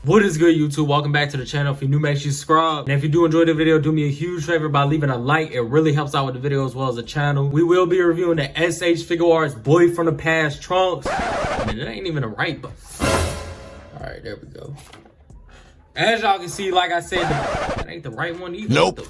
What is good, YouTube? Welcome back to the channel. If you're new, make sure you subscribe. And if you do enjoy the video, do me a huge favor by leaving a like. It really helps out with the video as well as the channel. We will be reviewing the Sh Figuarts Boy from the past trunks. I mean, it ain't even a right, but all right, there we go. As y'all can see, like I said, that ain't the right one either. Nope.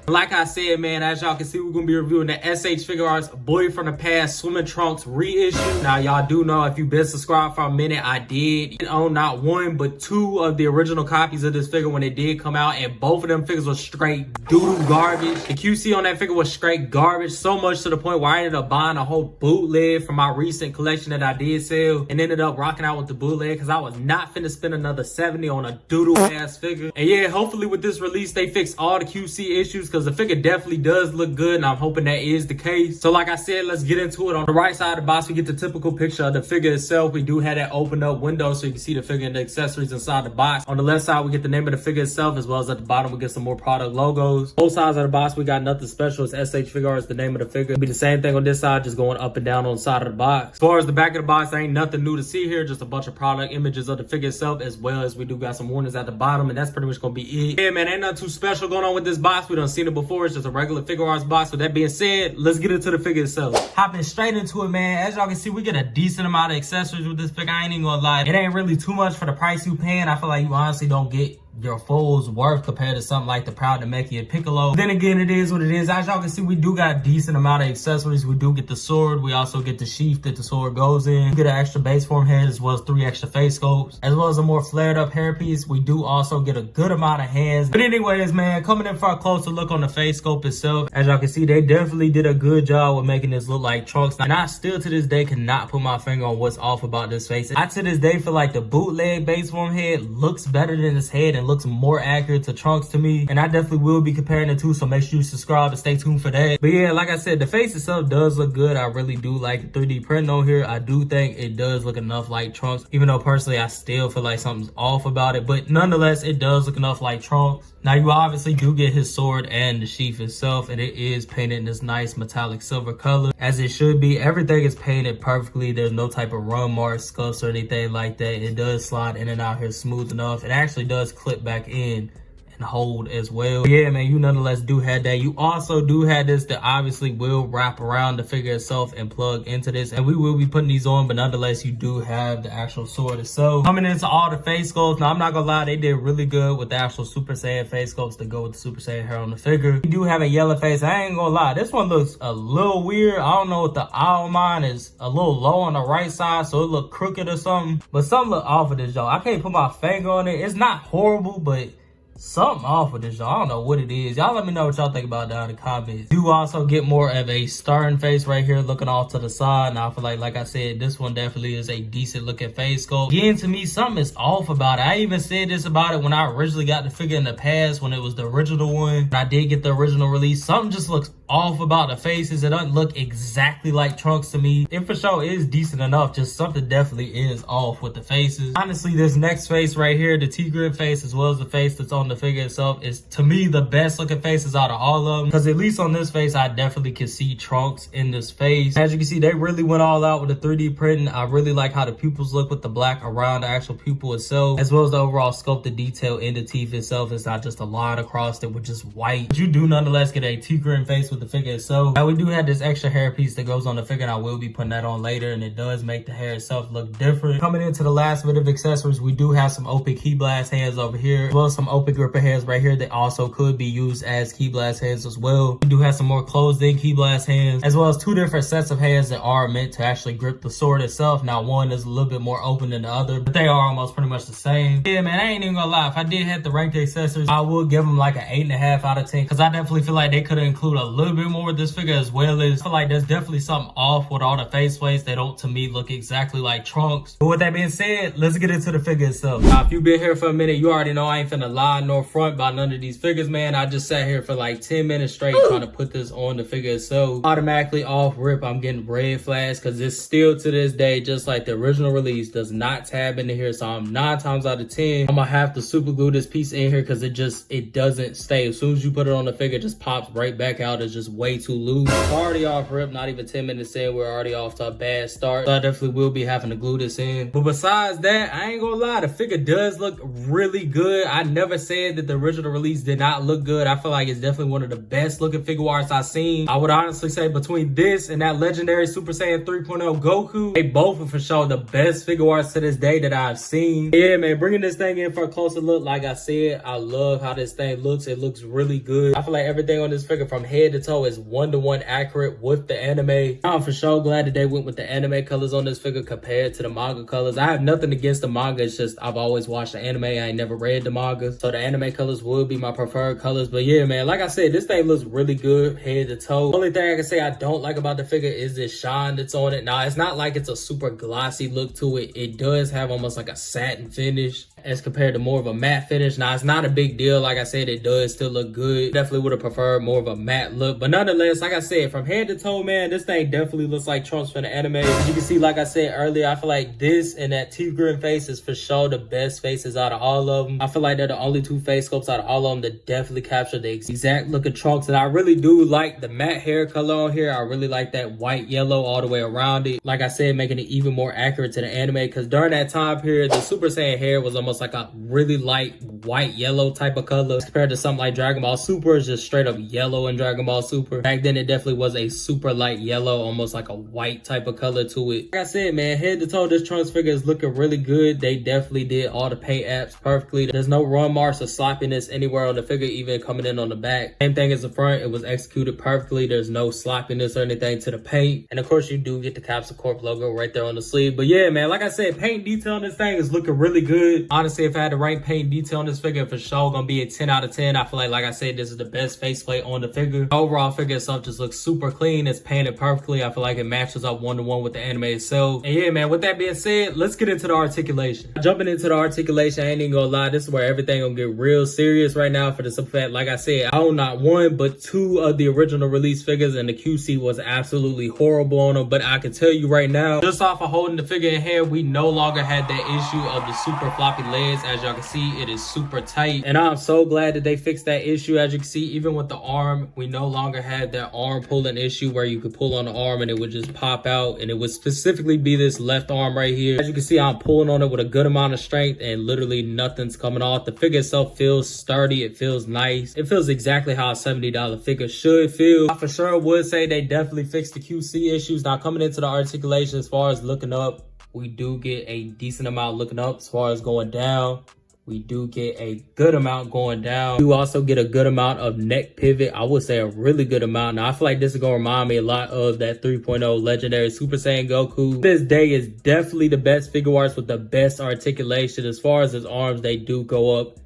Like I said, man, as y'all can see, we're going to be reviewing the Sh Figuarts Boy from the Past Swimming Trunks reissue. Now, y'all do know, if you've been subscribed for a minute, I did own not one, but two of the original copies of this figure when it did come out, and both of them figures were straight doo-doo garbage. The QC on that figure was straight garbage, so much to the point where I ended up buying a whole bootleg from my recent collection that I did sell, and ended up rocking out with the bootleg because I was not finna spend another 70 on a doo-doo ass figure. And yeah, hopefully with this release, they fix all the QC issues, because the figure definitely does look good, and I'm hoping that is the case. So like I said, let's get into it. On the right side of the box, we get the typical picture of the figure itself. We do have that open up window so you can see the figure and the accessories inside the box. On the left side, we get the name of the figure itself, as well as at the bottom, we get some more product logos. Both sides of the box, we got nothing special. It's Sh Figuarts, the name of the figure. It'll be the same thing on this side, just going up and down on the side of the box. As far as the back of the box, there ain't nothing new to see here, just a bunch of product images of the figure itself, as well as we do got some warnings at the bottom, and that's pretty much gonna be it. Yeah, man, ain't nothing too special going on with this box. We done seen it before. It's just a regular Figuarts box. With that being said, let's get into the figure itself. Hopping straight into it, man. As y'all can see, we get a decent amount of accessories with this figure. I ain't even gonna lie, it ain't really too much for the price you paying. I feel like you honestly don't get your full's worth compared to something like the Proud Namekian Piccolo. Then again, it is what it is. As y'all can see, we do got a decent amount of accessories. We do get the sword. We also get the sheath that the sword goes in. We get an extra base form head, as well as 3 extra face scopes, as well as a more flared up hairpiece. We do also get a good amount of hands. But anyways, man, coming in for a closer look on the face scope itself, as y'all can see, they definitely did a good job with making this look like Trunks. And I still to this day cannot put my finger on what's off about this face. I to this day feel like the bootleg base form head looks better than his head and looks more accurate to Trunks to me, and I definitely will be comparing the two, so make sure you subscribe and stay tuned for that. But yeah, like I said, the face itself does look good. I really do like the 3D print on here. I do think it does look enough like Trunks, even though personally I still feel like something's off about it, but nonetheless it does look enough like Trunks. Now you obviously do get his sword and the sheath itself, and it is painted in this nice metallic silver color, as it should be. Everything is painted perfectly. There's no type of run marks, scuffs, or anything like that. It does slide in and out here smooth enough. It actually does clip back in and hold as well. But yeah, man, you nonetheless do have that. You also do have this that obviously will wrap around the figure itself and plug into this, and we will be putting these on, but nonetheless you do have the actual sword itself. Coming into all the face sculpts, now I'm not gonna lie, they did really good with the actual Super Saiyan face sculpts to go with the Super Saiyan hair on the figure. You do have a yellow face. I ain't gonna lie, this one looks a little weird. I don't know if the eye of mine is a little low on the right side, so it look crooked or something, but something look off of this, y'all. I can't put my finger on it. It's not horrible, but something off with this, y'all. I don't know what it is. Y'all let me know what y'all think about down in the comments. You also get more of a starring face right here, looking off to the side. Now I feel like I said, this one definitely is a decent looking face sculpt. Again, to me, something is off about it. I even said this about it when I originally got the figure in the past, when it was the original one. When I did get the original release, something just looks off about the faces. It doesn't look exactly like Trunks to me. It for sure is decent enough, just something definitely is off with the faces. Honestly, this next face right here, the T-Grid face, as well as the face that's on the figure itself, is to me the best looking faces out of all of them, because at least on this face I definitely can see Trunks in this face. As you can see, they really went all out with the 3D printing. I really like how the pupils look with the black around the actual pupil itself, as well as the overall sculpted detail in the teeth itself. It's not just a line across it, which is white, but you do nonetheless get a T-Grid face with the figure itself. Now we do have this extra hair piece that goes on the figure, and I will be putting that on later, and it does make the hair itself look different. Coming into the last bit of accessories, we do have some open key blast hands over here, as well as some open gripper hands right here that also could be used as key blast hands as well. We do have some more closed in key blast hands, as well as 2 different sets of hands that are meant to actually grip the sword itself. Now one is a little bit more open than the other, but they are almost pretty much the same. Yeah, man, I ain't even gonna lie, if I did have to rank the accessories, I would give them like an 8.5 out of 10, because I definitely feel like they could have included a little bit more with this figure, as well as I feel like there's definitely something off with all the face plates. They don't to me look exactly like Trunks. But with that being said, let's get into the figure itself. Now if you've been here for a minute, you already know I ain't finna lie nor front by none of these figures, man. I just sat here for like 10 minutes straight trying to put this on the figure itself. Automatically off rip, I'm getting red flags, because it's still to this day, just like the original release, does not tab into here. So I'm 9 times out of 10 I'm gonna have to super glue this piece in here, because it doesn't stay. As soon as you put it on the figure, it just pops right back out. It's just way too loose. Already off rip, not even 10 minutes in, we're already off to a bad start. So I definitely will be having to glue this in. But besides that, I ain't gonna lie, the figure does look really good. I never said that the original release did not look good. I feel like it's definitely one of the best looking Figuarts I've seen. I would honestly say between this and that legendary Super Saiyan 3.0 Goku, they both are for sure the best Figuarts to this day that I've seen. Yeah, man, bringing this thing in for a closer look, like I said, I love how this thing looks. It looks really good. I feel like everything on this figure from head to toe is 1-to-1 accurate with the anime. I'm for sure glad that they went with the anime colors on this figure compared to the manga colors. I have nothing against the manga. It's just I've always watched the anime. I ain't never read the manga. So the anime colors would be my preferred colors. But yeah, man, like I said, this thing looks really good head to toe. The only thing I can say I don't like about the figure is this shine that's on it. Now, it's not like it's a super glossy look to it. It does have almost like a satin finish as compared to more of a matte finish. Now, it's not a big deal. Like I said, it does still look good. Definitely would have preferred more of a matte look. But nonetheless, like I said, from head to toe, man, this thing definitely looks like Trunks from the anime. As you can see, like I said earlier, I feel like this and that teeth grin face is for sure the best faces out of all of them. I feel like they're the only two face sculpts out of all of them that definitely capture the exact look of Trunks. And I really do like the matte hair color on here. I really like that white yellow all the way around it. Like I said, making it even more accurate to the anime, because during that time period, the Super Saiyan hair was almost like a really light white yellow type of color compared to something like Dragon Ball Super is just straight up yellow in Dragon Ball Super. Back then, it definitely was a super light yellow, almost like a white type of color to it. Like I said, man, head to toe, this Trunks figure is looking really good. They definitely did all the paint apps perfectly. There's no run marks or sloppiness anywhere on the figure, even coming in on the back. Same thing as the front, it was executed perfectly. There's no sloppiness or anything to the paint. And of course, you do get the Capsule Corp logo right there on the sleeve. But yeah, man, like I said, paint detail on this thing is looking really good. Honestly, if I had to rank paint detail on this figure, for sure gonna be a 10 out of 10. I feel like I said, this is the best faceplate on the figure. The overall figure itself just looks super clean. It's painted perfectly. I feel like it matches up 1-to-1 with the anime itself. And yeah, man, with that being said, let's get into the articulation. Jumping into the articulation, I ain't even gonna lie, this is where everything gonna get real serious right now for the simple fact, like I said, I own not one, but two of the original release figures, and the QC was absolutely horrible on them. But I can tell you right now, just off of holding the figure in hand, we no longer had that issue of the super floppy legs. As y'all can see, it is super tight. And I'm so glad that they fixed that issue. As you can see, even with the arm, we no longer had that arm pulling issue where you could pull on the arm and it would just pop out. And it would specifically be this left arm right here. As you can see, I'm pulling on it with a good amount of strength and literally nothing's coming off. The figure itself feels sturdy. It feels nice. It feels exactly how a $70 figure should feel. I for sure would say they definitely fixed the QC issues. Now, coming into the articulation, as far as looking up, we do get a decent amount looking up. As far as going down, we do get a good amount going down. You also get a good amount of neck pivot. I would say a really good amount. Now, I feel like this is going to remind me a lot of that 3.0 legendary Super Saiyan Goku. This day is definitely the best Figuarts with the best articulation. As far as his arms, they do go up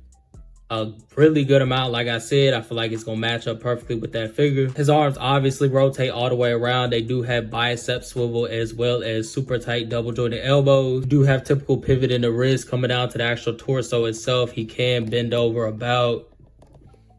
a really good amount. Like I said, I feel like it's gonna match up perfectly with that figure. His arms obviously rotate all the way around. They do have bicep swivel as well as super tight double jointed elbows. Do have typical pivot in the wrist. Coming down to the actual torso itself, he can bend over about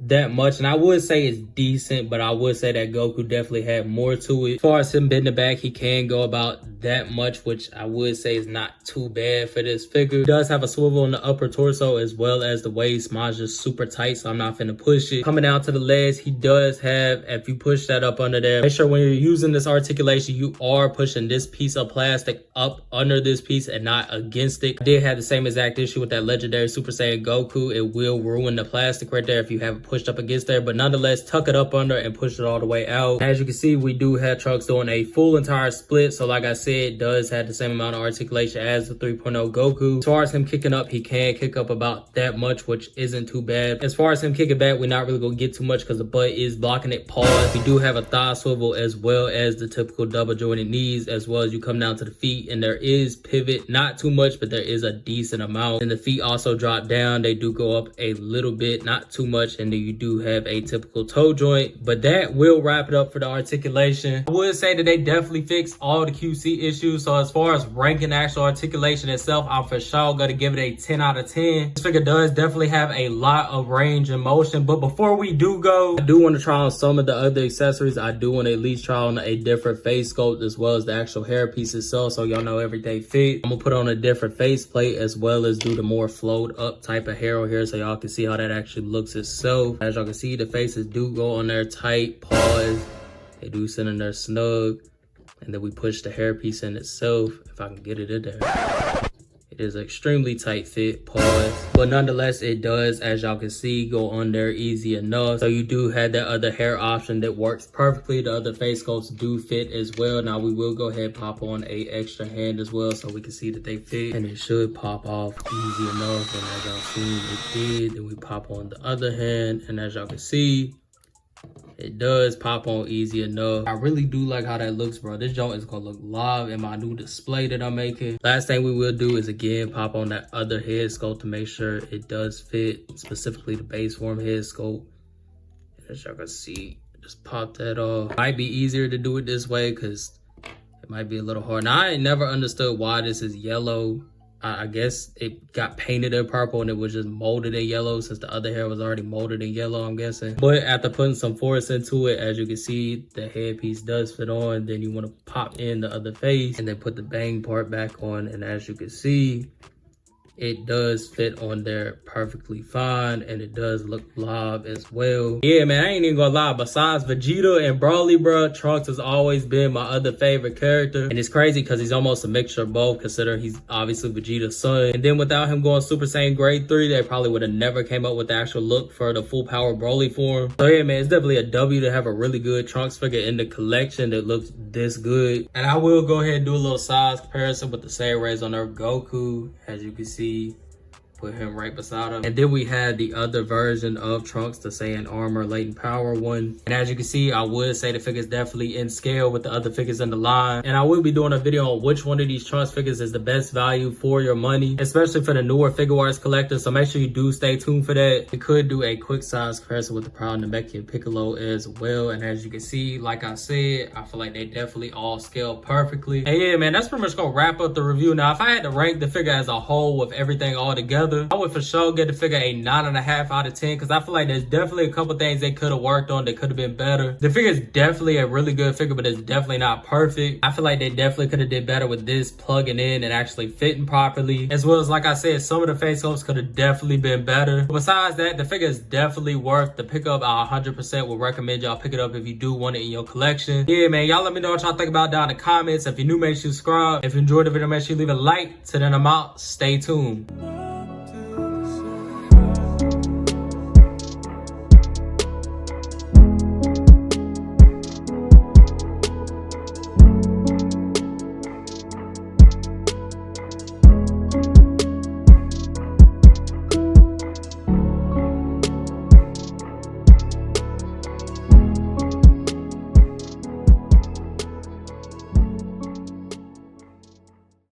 that much, and I would say it's decent, but I would say that Goku definitely had more to it. As far as him bending back, he can go about that much, which I would say is not too bad for this figure. He does have a swivel in the upper torso as well as the waist. Mine's just super tight, so I'm not finna push it. Coming down to the legs, he does have, if you push that up under there, make sure when you're using this articulation, you are pushing this piece of plastic up under this piece and not against it. I did have the same exact issue with that legendary Super Saiyan Goku. It will ruin the plastic right there if you have it pushed up against there, but nonetheless, tuck it up under and push it all the way out. As you can see, we do have Trunks doing a full entire split, so like I said, it does have the same amount of articulation as the 3.0 Goku. As far as him kicking up, he can kick up about that much, which isn't too bad. As far as him kicking back, we're not really gonna get too much because the butt is blocking it. Pause. We do have a thigh swivel as well as the typical double jointed knees, as well as you come down to the feet, and there is pivot, not too much, but there is a decent amount. And the feet also drop down. They do go up a little bit, not too much, and then you do have a typical toe joint. But that will wrap it up for the articulation. I would say that they definitely fixed all the QC issues. So as far as ranking actual articulation itself, I'm for sure gonna give it a 10 out of 10. This figure does definitely have a lot of range and motion. But before we do go, I do want to try on some of the other accessories. I do want to at least try on a different face sculpt as well as the actual hair piece itself, so y'all know everything fit. I'm gonna put on a different face plate as well as do the more flowed up type of hair on here so y'all can see how that actually looks itself. itself. As y'all can see, the faces do go on there tight, pause. They do sit in there snug. And then we push the hairpiece in itself, if I can get it in there. It is an extremely tight fit, pause. But nonetheless, it does, as y'all can see, go on there easy enough. So you do have that other hair option that works perfectly. The other face sculpts do fit as well. Now we will go ahead and pop on a extra hand as well so we can see that they fit. And it should pop off easy enough. And as y'all seen, it did. Then we pop on the other hand. And as y'all can see, it does pop on easy enough. I really do like how that looks, bro. This joint is gonna look live in my new display that I'm making. Last thing we will do is again pop on that other head sculpt to make sure it does fit, specifically the base form head sculpt. And as y'all can see, just pop that off. Might be easier to do it this way because it might be a little hard. Now I ain't never understood why this is yellow. I guess it got painted in purple and it was just molded in yellow since the other hair was already molded in yellow, I'm guessing. But after putting some force into it, as you can see, the headpiece does fit on. Then you want to pop in the other face and then put the bang part back on. And as you can see, it does fit on there perfectly fine, and it does look live as well. Yeah, man, I ain't even gonna lie. Besides Vegeta and Broly, bro, Trunks has always been my other favorite character. And it's crazy because he's almost a mixture of both, considering he's obviously Vegeta's son. And then without him going Super Saiyan Grade 3, they probably would have never came up with the actual look for the full power Broly form. So yeah, man, it's definitely a W to have a really good Trunks figure in the collection that looks this good. And I will go ahead and do a little size comparison with the same rays on there. Goku, as you can see, put him right beside him. And then we had the other version of Trunks, the Saiyan Armor Latent Power one. And as you can see, I would say the figure's definitely in scale with the other figures in the line. And I will be doing a video on which one of these Trunks figures is the best value for your money, especially for the newer Figuarts collectors. So make sure you do stay tuned for that. We could do a quick size comparison with the Proud Namekian Piccolo as well. And as you can see, like I said, I feel like they definitely all scale perfectly. And yeah, man, that's pretty much gonna wrap up the review. Now, if I had to rank the figure as a whole with everything all together, I would for sure get the figure a 9.5 out of 10 because I feel like there's definitely a couple things they could have worked on that could have been better. The figure is definitely a really good figure, but it's definitely not perfect. I feel like they definitely could have did better with this plugging in and actually fitting properly, as well as, like I said, some of the face sculpts could have definitely been better. But besides that, the figure is definitely worth the pickup. I 100% would recommend y'all pick it up if you do want it in your collection. Yeah, man, y'all let me know what y'all think about down in the comments. If you're new, make sure you subscribe. If you enjoyed the video, make sure you leave a like. Till then, I'm out. Stay tuned.